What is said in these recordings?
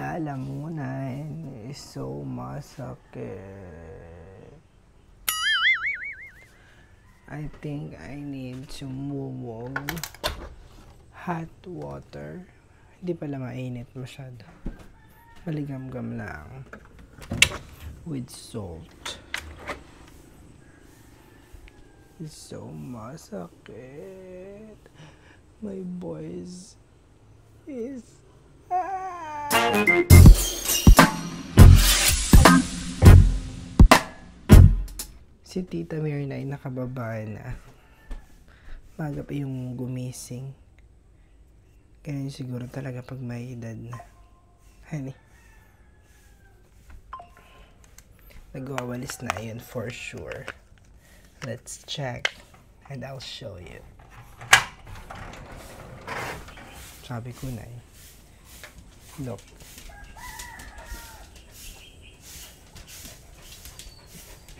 lalamunan is so masakit. I think I need sumubog hot water. Hindi pala mainit masyado. Maligam-gam lang. With salt. It's so masakit. My voice is... Si Tita Myrna ay nakababa na. Maga pa yung gumising. Ganyan siguro talaga pag may edad na. Honey. Nagwawalis na yun for sure. Let's check. And I'll show you. Sabi ko na eh. Look.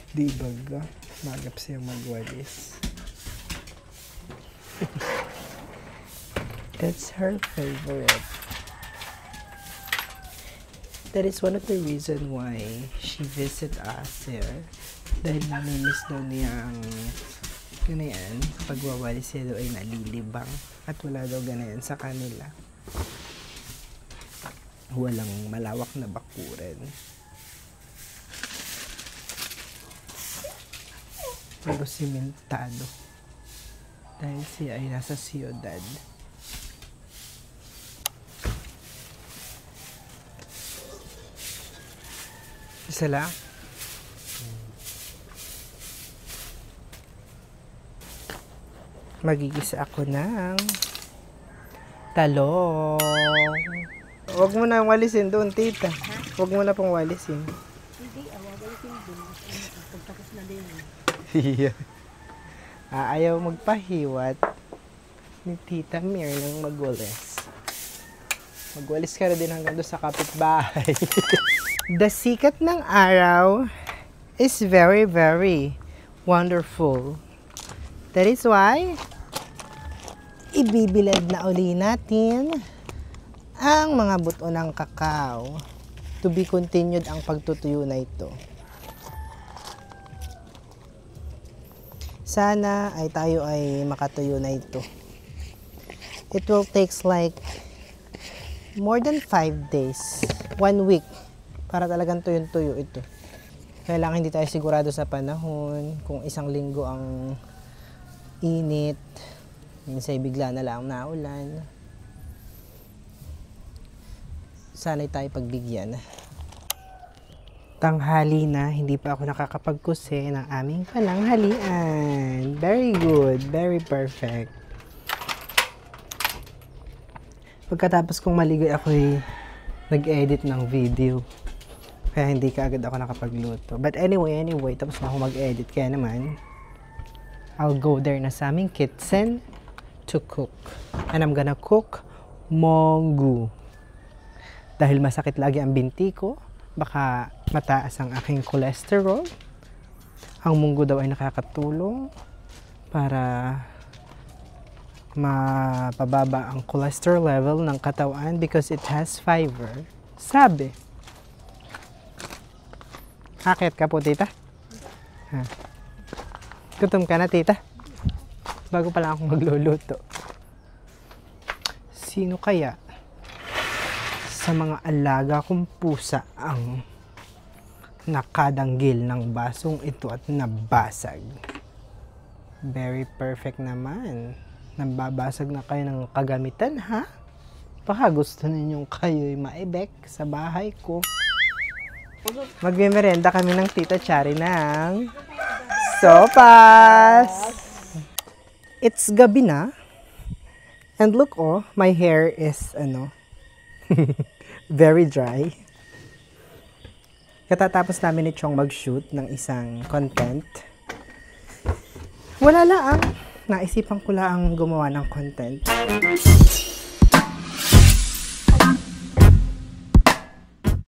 Di baga, magap siyang magwalis. That's her favorite. That is one of the reasons why she visit us here. Dahil namimiss daw niya ang ganayan. Pagwawalis siya daw ay nalilibang. At wala daw ganayan sa kanila. Walang malawak na bakuran. Pero simentado. Dahil siya ay nasa siyudad. Isa lang? Magigisa ako ng talong. Huwag mo na walisin doon, tita. Huwag mo na pong walisin. Hindi, walisin doon. Pagtapos na din. Yeah. Ayaw magpahiwat ni Tita Mir ng magwalis. Magwalis ka na din hanggang doon sa kapitbahay. The sikat ng araw is very, very wonderful. That is why ibibilad na uli natin ang mga buto ng kakao. To be continued ang pagtutuyo na ito. Sana ay tayo ay makatuyo na ito. It will takes like more than 5 days, 1 week, para talagang tuyong-tuyo ito. Kailangan hindi tayo sigurado sa panahon, kung 1 linggo ang init, minsan bigla na lang naulan. Sana'y tayo pagbigyan. Tanghali na, hindi pa ako nakakapagkuse ng aming pananghalian. Very good, very perfect. Pagkatapos kong maligay, ako'y nag-edit ng video. Kaya hindi kaagad ako nakapagluto. But anyway, tapos na ako mag-edit. Kaya naman, I'll go there na sa aming kitchen to cook. And I'm gonna cook munggo. Dahil masakit lagi ang binti ko, baka mataas ang aking cholesterol. Ang munggo daw ay nakakatulong para mapababa ang cholesterol level ng katawan because it has fiber. Sabi. Akit ka po, tita? Ha. Gutom ka na, tita? Bago pa lang akong magluluto. Sino kaya sa mga alaga kong pusa ang nakadanggil ng basong ito at nabasag? Very perfect naman. Nababasag na kayo ng kagamitan, ha? Baka gusto ninyong kayo'y maibek sa bahay ko. Magmemerenda kami ng Tita Chari ng sopas! It's gabi na. And look, oh, my hair is, very dry. Katatapos namin ni Chong mag-shoot ng isang content. Wala lang. Naisipan ko lang gumawa ng content.